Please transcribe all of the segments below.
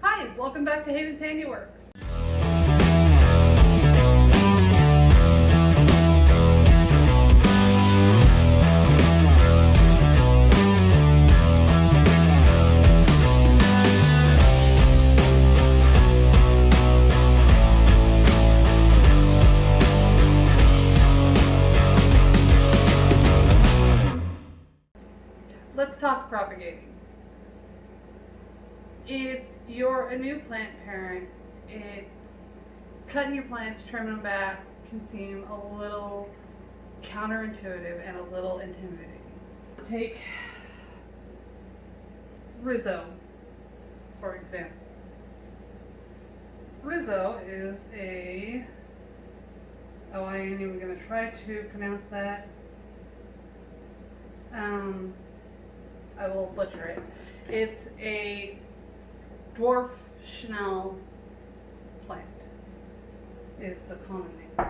Hi, welcome back to Haven's Handiworks. Let's talk propagating. If you're a new plant parent, cutting your plants, trimming them back can seem a little counterintuitive and a little intimidating. Take Rizzo, for example. Rizzo is I ain't even going to try to pronounce that. I will butcher it. It's a dwarf Chanel plant is the common name.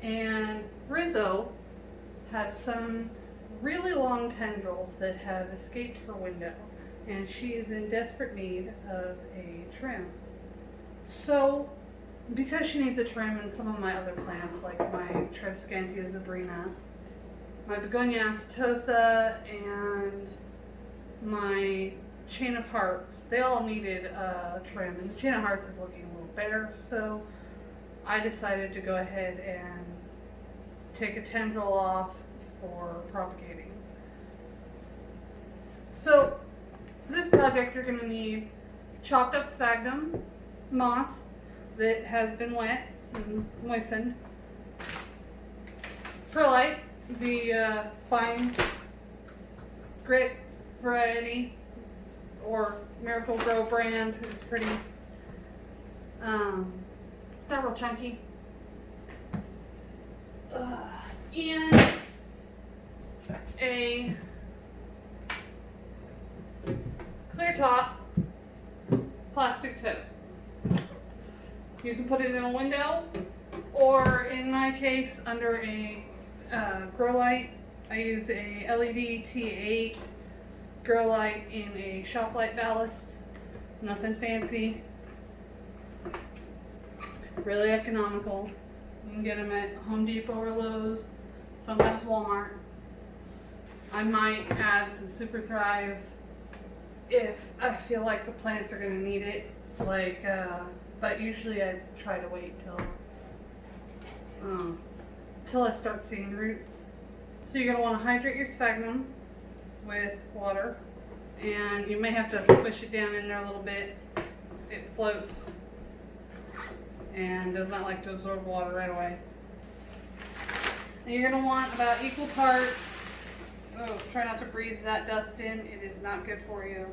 And Rizzo has some really long tendrils that have escaped her window, and she is in desperate need of a trim. So because she needs a trim, and some of my other plants like my Triscanthia zebrina, my Begonias acetosa, and my Chain of Hearts, they all needed a trim, and the Chain of Hearts is looking a little bare, so I decided to go ahead and take a tendril off for propagating. So for this project you're going to need chopped up sphagnum moss that has been wet and moistened, perlite, the fine grit variety or Miracle Grow brand. It's pretty, it's not real chunky. And a clear top plastic tote. You can put it in a window, or in my case under a grow light. I use a LED T8 grow light in a shop light ballast. Nothing fancy. Really economical. You can get them at Home Depot or Lowe's, sometimes Walmart. I might add some Super Thrive if I feel like the plants are going to need it. But usually I try to wait till I start seeing roots. So you're going to want to hydrate your sphagnum with water, and you may have to squish it down in there a little bit. It floats and does not like to absorb water right away. And you're going to want about equal parts, try not to breathe that dust in, it is not good for you,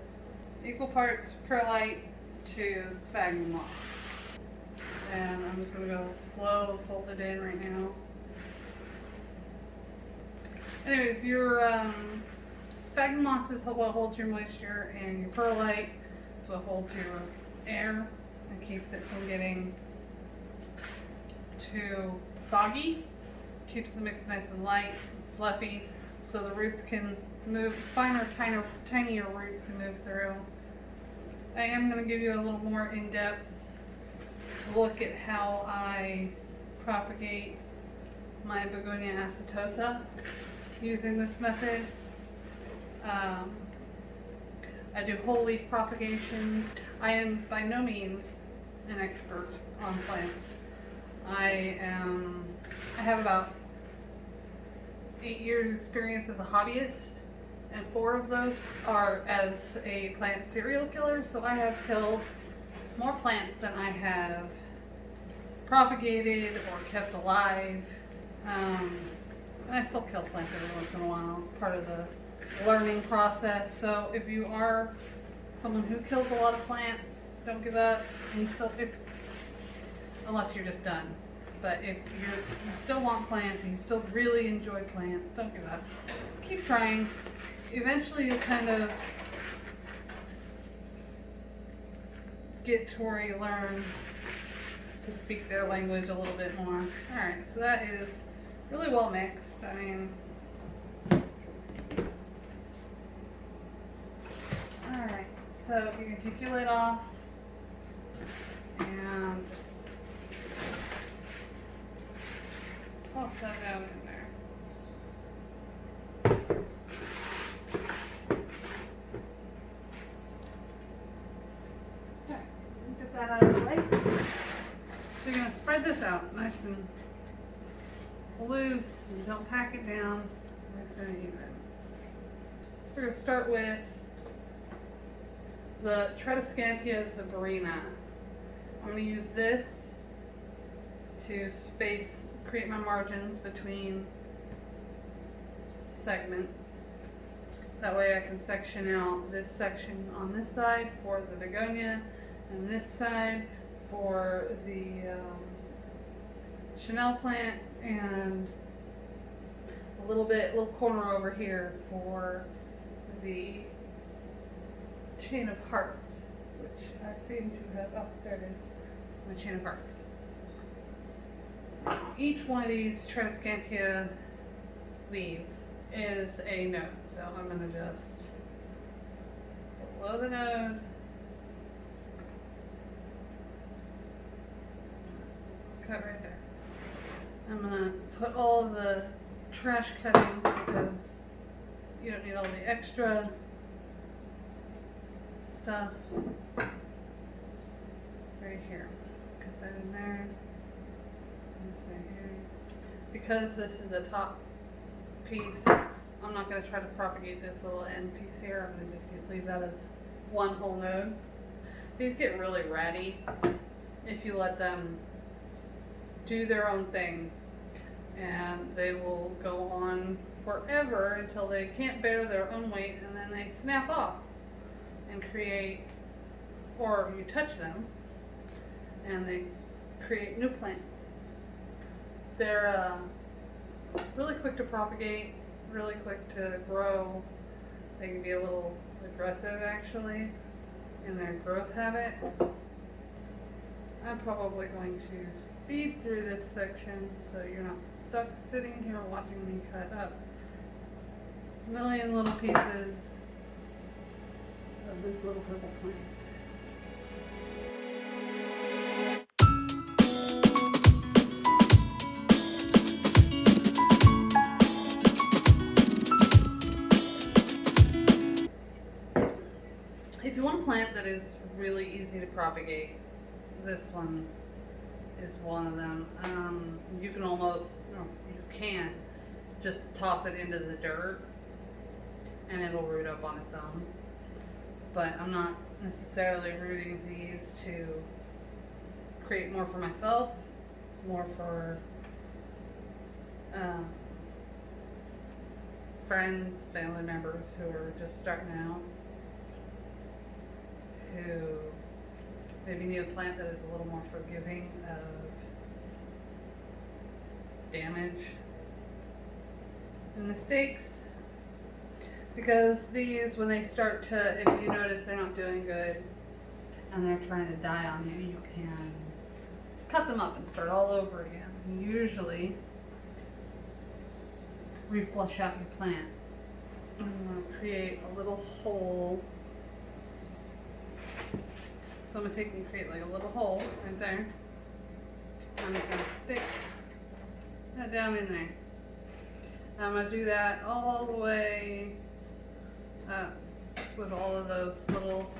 equal parts perlite to sphagnum moss. And I'm just going to go slow, fold it in right now. Anyways, your sphagnum moss is what holds your moisture, and your perlite is what holds your air and keeps it from getting too soggy. Keeps the mix nice and light, fluffy, so the roots can move, finer, tinier roots can move through. I am going to give you a little more in-depth look at how I propagate my Begonia acetosa using this method. I do whole leaf propagations. I am by no means an expert on plants. I have about 8 years experience as a hobbyist, and 4 of those are as a plant serial killer. So I have killed more plants than I have propagated or kept alive. And I still kill plants every once in a while. It's part of the learning process. So if you are someone who kills a lot of plants, don't give up. And you still, unless you're just done. But if you still want plants and you still really enjoy plants, don't give up. Keep trying. Eventually you'll kind of get to where you learn to speak their language a little bit more. Alright, so that is really well mixed. I mean, alright, so So you can take your lid off and just toss that down in there. Okay, get that out of the way. So you're going to spread this out nice and loose, and don't pack it down, nice and even. We're going to start with the Tradescantia Zebrina. I'm going to use this to create my margins between segments. That way I can section out this section on this side for the begonia, and this side for the Chanel plant, and a little corner over here for the chain of hearts, which I seem to have, oh, there it is, my chain of hearts. Each one of these Tradescantia leaves is a node, so I'm going to just below the node, cut right there. I'm going to put all the trash cuttings because you don't need all the extra stuff right here. Cut that in there. This right here. Because this is a top piece, I'm not going to try to propagate this little end piece here. I'm going to just leave that as one whole node. These get really ratty if you let them do their own thing, and they will go on forever until they can't bear their own weight, and then they snap off and create, or you touch them and they create new plants. They're really quick to propagate, really quick to grow. They can be a little aggressive actually in their growth habit. I'm probably going to speed through this section so you're not stuck sitting here watching me cut up a million little pieces of this little purple plant. If you want a plant that is really easy to propagate, this one is one of them. You can almost, you can just toss it into the dirt and it'll root up on its own. But I'm not necessarily rooting these to create more for myself, more for friends, family members who are just starting out, who maybe need a plant that is a little more forgiving of damage and mistakes. Because these, when they start to, if you notice they're not doing good and they're trying to die on you, you can cut them up and start all over again. Usually, reflush out your plant. I'm going to create a little hole. So I'm going to take and create like a little hole right there. I'm just going to stick that down in there. I'm going to do that all the way up with all of those little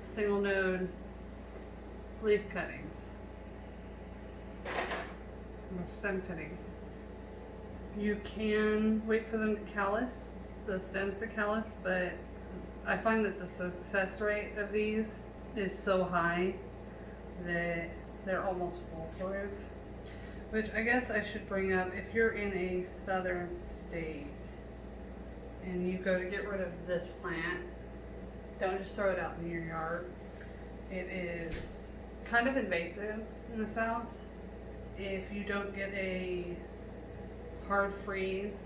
single node leaf cuttings or stem cuttings. You can wait for them to callus, the stems to callus, but I find that the success rate of these is so high that they're almost foolproof. Which I guess I should bring up, if you're in a southern state and you go to get rid of this plant, don't just throw it out in your yard. It is kind of invasive in the south. If you don't get a hard freeze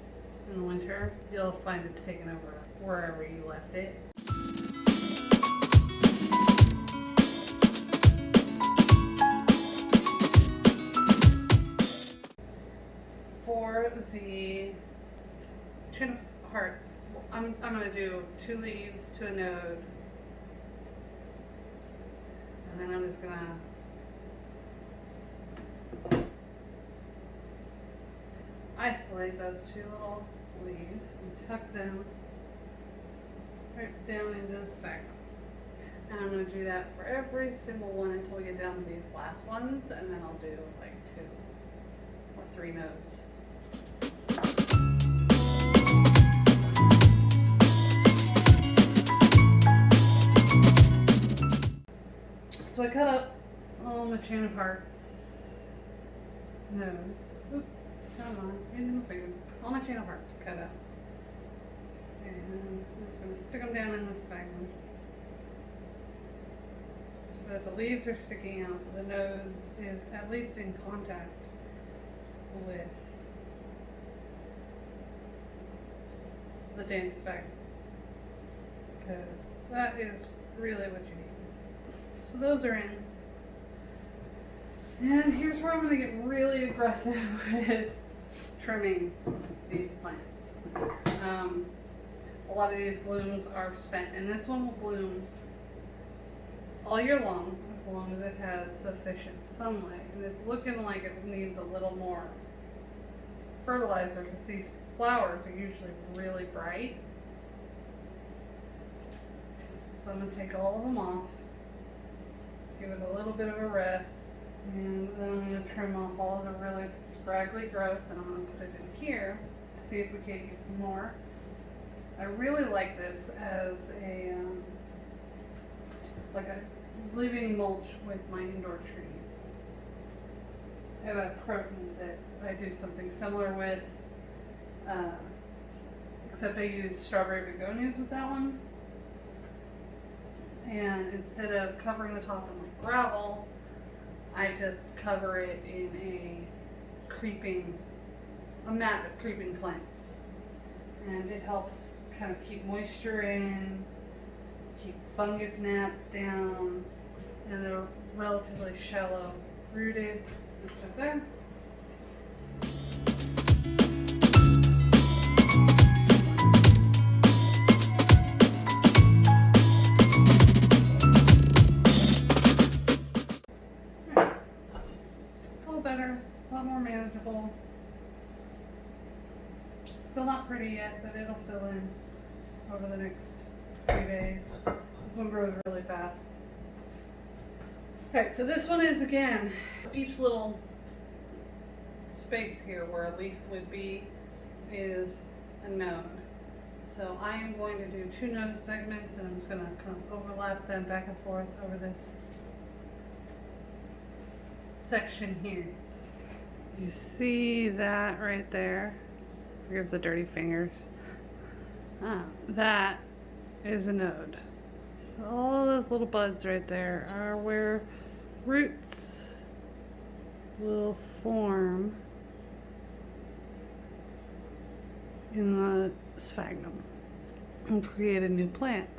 in the winter, you'll find it's taken over wherever you left it. For the chain of hearts, I'm gonna do 2 leaves to a node, and then I'm just gonna isolate those 2 little leaves and tuck them right down into the sphagnum. And I'm going to do that for every single one until we get down to these last ones, and then I'll do like 2 or 3 nodes. So I cut up all my chain of hearts nodes. Oop, come on, into my finger. All my chain of hearts are cut out. And I'm just going to stick them down in the sphagnum, so that the leaves are sticking out. The node is at least in contact with the damp sphagnum, because that is really what you need. So those are in. And here's where I'm going to get really aggressive with trimming these plants. A lot of these blooms are spent, and this one will bloom all year long as long as it has sufficient sunlight. And it's looking like it needs a little more fertilizer, because these flowers are usually really bright. So I'm going to take all of them off, give it a little bit of a rest, and then I'm going to trim off all of the really scraggly growth, and I'm going to put it in here, see if we can't get some more. I really like this as a like a living mulch with my indoor trees. I have a croton that I do something similar with, except I use strawberry begonias with that one. And instead of covering the top in like gravel, I just cover it in a mat of creeping plants. And it helps kind of keep moisture in, keep fungus gnats down, and they're relatively shallow rooted. Just like there. A little better, a lot more manageable. Still not pretty yet, but it'll fill in over the next few days. This one grows really fast. Okay, so this one is, again, each little space here where a leaf would be is a node. So I am going to do 2 node segments, and I'm just going to kind of overlap them back and forth over this section here. You see that right there? Forgive the dirty fingers. That is a node. So all those little buds right there are where roots will form in the sphagnum and create a new plant.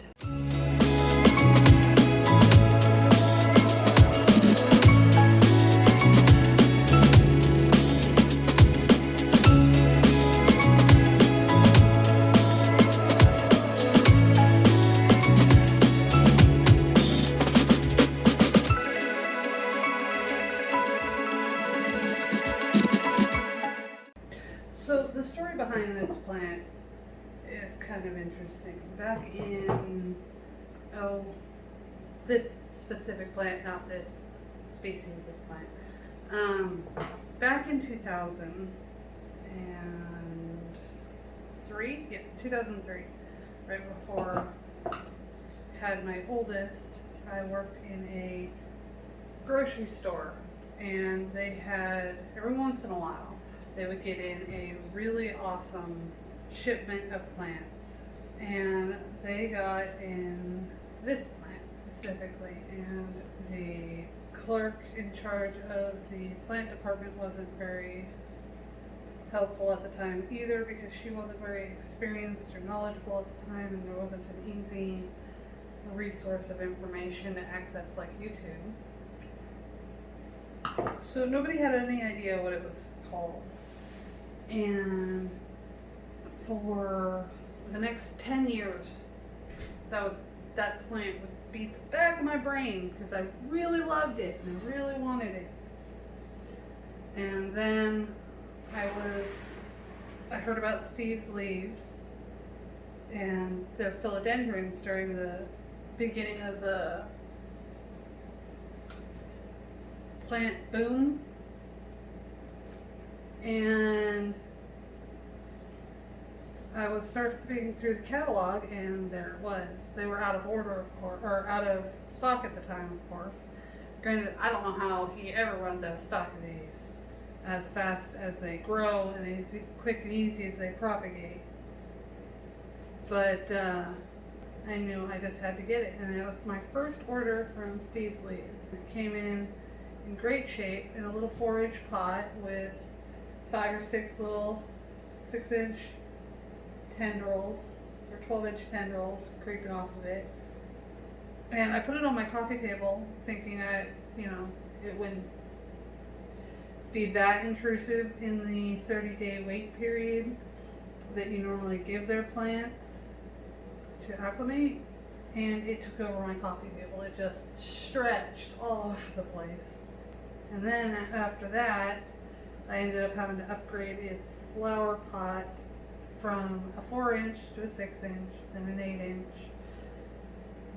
So the story behind this plant is kind of interesting. Back in, this specific plant, not this species of plant. Back in 2003, yeah, 2003, right before I had my oldest, I worked in a grocery store, and they had, every once in a while, they would get in a really awesome shipment of plants, and they got in this plant specifically, and the clerk in charge of the plant department wasn't very helpful at the time either, because she wasn't very experienced or knowledgeable at the time, and there wasn't an easy resource of information to access like YouTube. So nobody had any idea what it was called. And for For the next 10 years, that plant would beat the back of my brain because I really loved it and I really wanted it. And then I heard about Steve's leaves and their philodendrons during the beginning of the plant boom. And I was surfing through the catalog and there it was. They were out of order, of course, or out of stock at the time, of course. Granted, I don't know how he ever runs out of stock of these as fast as they grow and as quick and easy as they propagate. But I knew I just had to get it, and it was my first order from Steve's Leaves. It came in great shape in a little 4-inch pot with 5 or 6 little 6-inch tendrils or 12-inch tendrils creeping off of it. And I put it on my coffee table thinking it wouldn't be that intrusive in the 30-day wait period that you normally give their plants to acclimate. And it took over my coffee table. It just stretched all over the place. And then after that, I ended up having to upgrade its flower pot from a 4-inch to a 6-inch, then an 8-inch.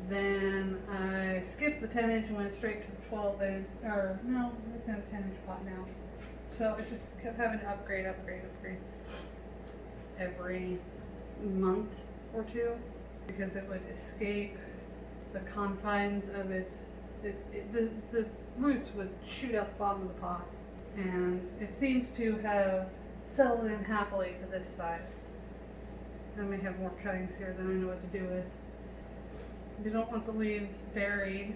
Then I skipped the 10-inch and went straight to the 12-inch, or no, it's in a 10-inch pot now. So it just kept having to upgrade every month or two because it would escape the confines of its, the roots would shoot out the bottom of the pot. And it seems to have settled in happily to this size. I may have more cuttings here than I know what to do with. You don't want the leaves buried.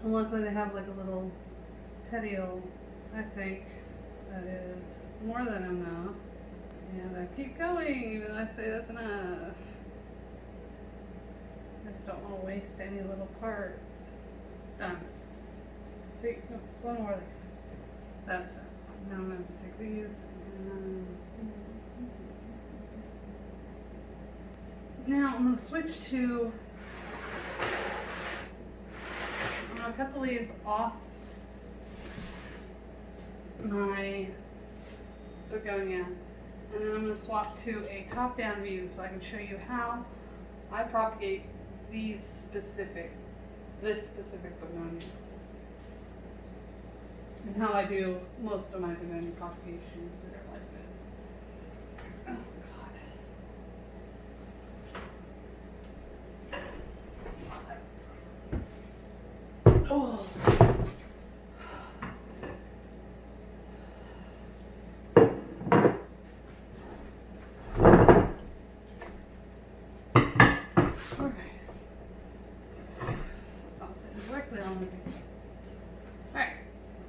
And luckily they have like a little petiole. I think that is more than enough. And I keep going even though I say that's enough. I just don't want to waste any little parts. Done. Wait, no, one more leaf. That's it. Now I'm going to just take these and now I'm going to switch to, I'm going to cut the leaves off my begonia, and then I'm going to swap to a top-down view so I can show you how I propagate this specific begonia, and how I do most of my begonia propagations that are like this. Oh God. Oh.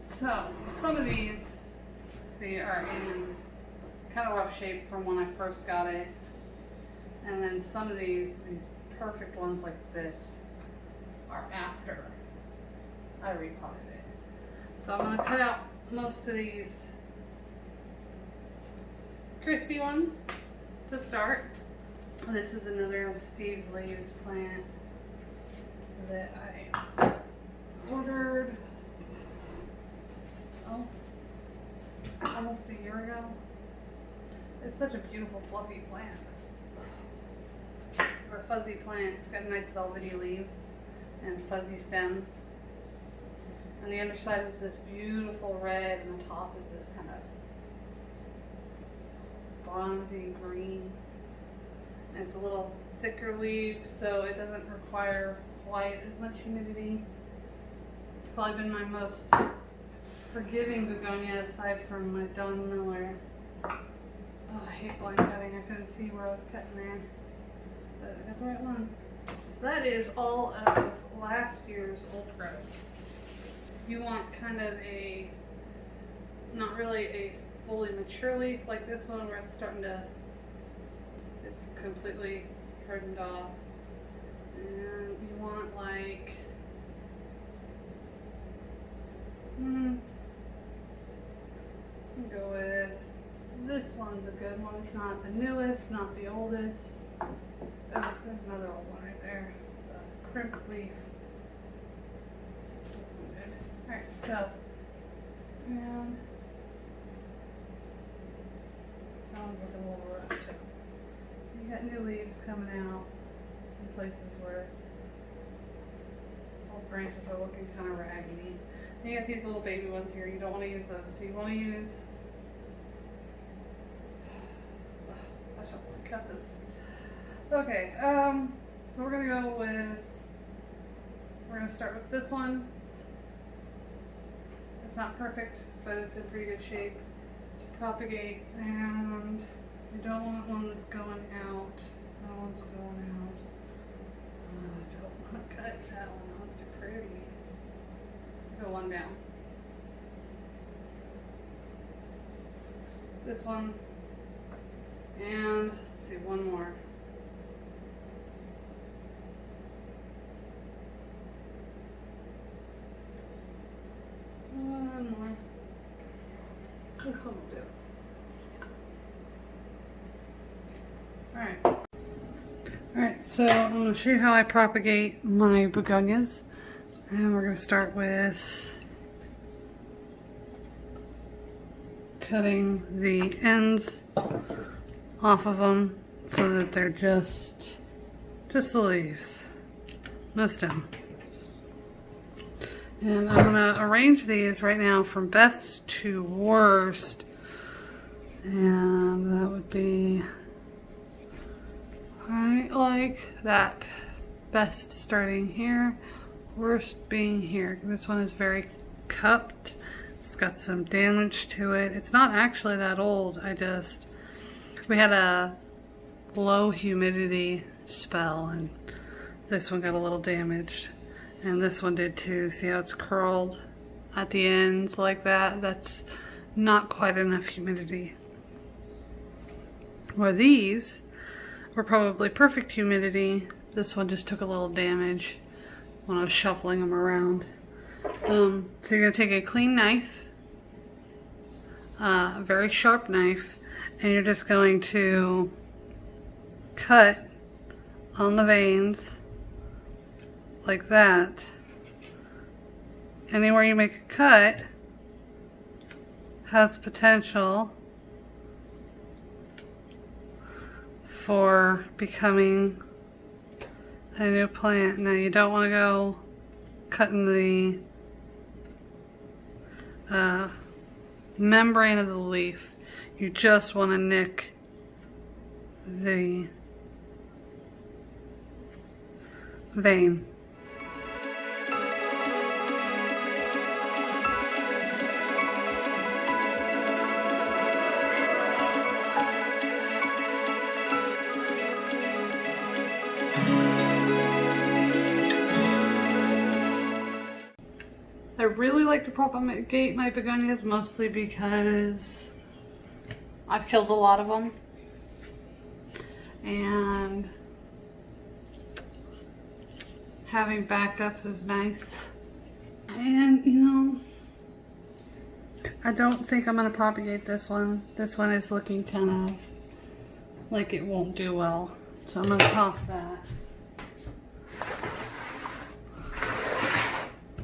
So some of these, see, are in kind of rough shape from when I first got it, and then some of these perfect ones like this are after I repotted it. So I'm going to cut out most of these crispy ones to start. This is another Steve's Leaves plant that I ordered almost a year ago. It's such a beautiful fluffy plant. For a fuzzy plant, it's got nice velvety leaves and fuzzy stems. And the underside is this beautiful red and the top is this kind of bronzy green. And it's a little thicker leaf, so it doesn't require quite as much humidity. It's probably been my most forgiving begonia aside from my Don Miller. Oh, I hate blind cutting. I couldn't see where I was cutting there. But I got the right one. So that is all of last year's old growth. You want kind of a, not really a fully mature leaf like this one where it's starting to, it's completely hardened off. And you want like, go with, this one's a good one. It's not the newest, not the oldest. another old one right there. The crimped leaf. That's no good. Alright, so, and that one's looking a little rough too. You got new leaves coming out in places where all branches are looking kind of raggedy. And you got these little baby ones here. You don't want to use those. So you want to use. I should probably cut this. Okay. So we're gonna go with. We're gonna start with this one. It's not perfect, but it's in pretty good shape to propagate, and you don't want one that's going out. That one's going out. I don't want to cut that one. That one's too pretty. Go one down. This one. And let's see, one more. One more. This one will do. Alright. Alright, so I'm going to show you how I propagate my begonias. And we're going to start with cutting the ends off of them so that they're just the leaves, no stem. And I'm going to arrange these right now from best to worst, and that would be right like that. Best starting here, worst being here. This one is very cupped. It's got some damage to it. It's not actually that old. We had a low humidity spell and this one got a little damaged. And this one did too. See how it's curled at the ends like that? That's not quite enough humidity. Where these were probably perfect humidity, this one just took a little damage when I was shuffling them around. So you're going to take a clean knife, a very sharp knife, and you're just going to cut on the veins like that. Anywhere you make a cut has potential for becoming a new plant. Now you don't want to go cutting the membrane of the leaf. You just want to nick the vein. I really like to propagate my begonias mostly because I've killed a lot of them, and having backups is nice. And you know, I don't think I'm going to propagate this one. This one is looking kind of like it won't do well, so I'm going to toss that.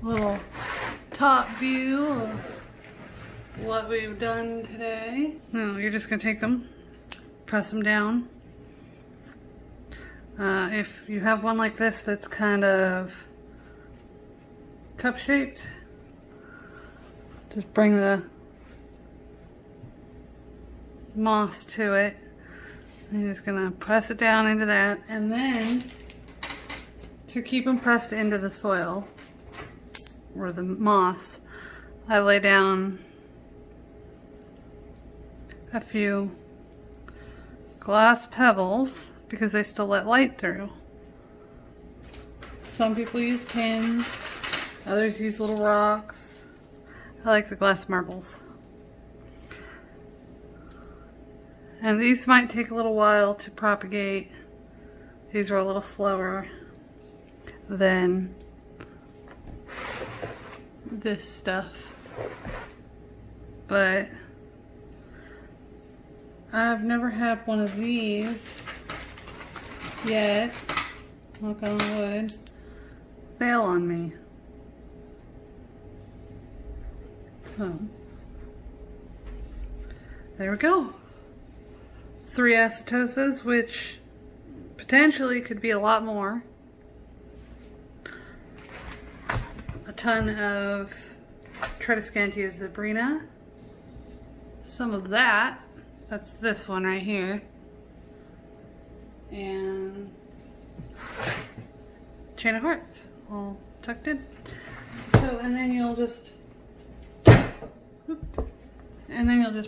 Little top view of what we've done today. Now you're just going to take them, press them down. If you have one like this that's kind of cup shaped, just bring the moss to it. And you're just going to press it down into that, and then to keep them pressed into the soil or the moss, I lay down a few glass pebbles because they still let light through. Some people use pins, others use little rocks. I like the glass marbles. And these might take a little while to propagate. These are a little slower than this stuff. But I've never had one of these yet. knock on wood, fail on me. So, there we go. 3 acetoses, which potentially could be a lot more. A ton of Tradescantia zebrina. Some of that. That's this one right here. And Chain of Hearts, all tucked in. So, and then you'll just,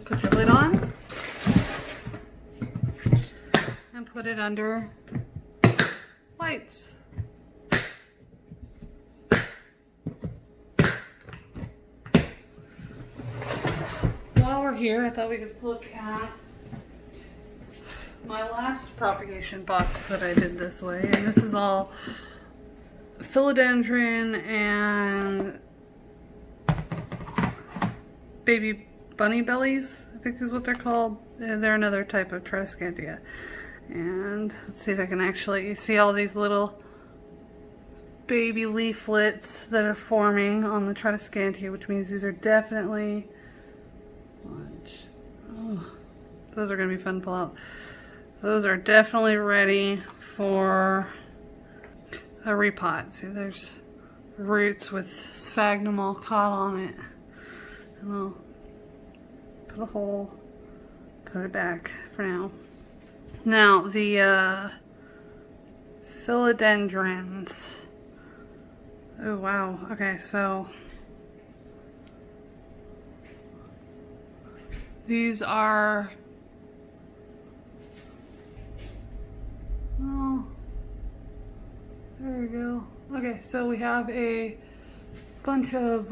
put your lid on and put it under lights. While we're here, I thought we could look at my last propagation box that I did this way, and this is all philodendron and baby bunny bellies, I think is what they're called. They're another type of Tradescantia. And let's see if I can actually, you see all these little baby leaflets that are forming on the Tradescantia, which means these are definitely, those are going to be fun to pull out. Those are definitely ready for a repot. See, there's roots with sphagnum all caught on it. And I'll put a hole, put it back for now. Now, the philodendrons. Oh, wow. Okay, so these are, oh, there we go. Okay, so we have a bunch of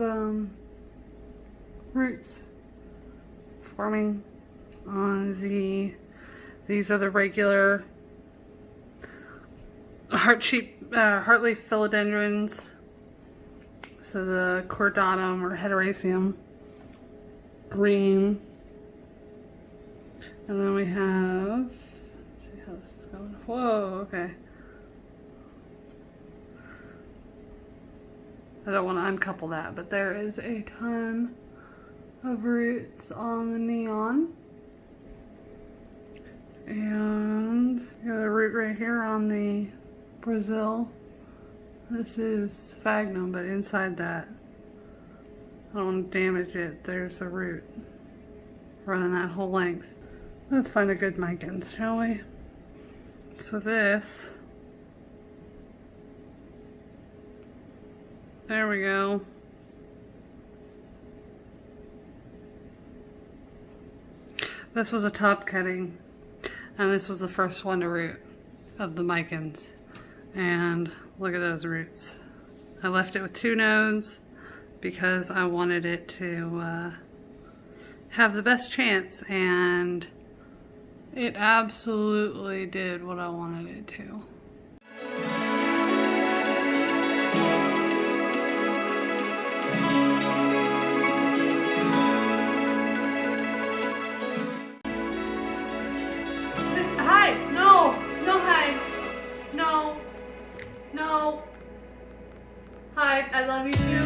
roots forming on these are the regular heartleaf philodendrons. So the cordatum or heteroecium green. And then we have, let's see how this is going. Whoa, okay. I don't want to uncouple that, but there is a ton of roots on the neon. And got a root right here on the Brazil. This is sphagnum, but inside that, I don't want to damage it. There's a root running that whole length. Let's find a good micans, shall we? So this, there we go. This was a top cutting, and this was the first one to root of the micans. And look at those roots. I left it with 2 nodes because I wanted it to have the best chance, and it absolutely did what I wanted it to. Hi! No! No hi! No! No! Hi, I love you too.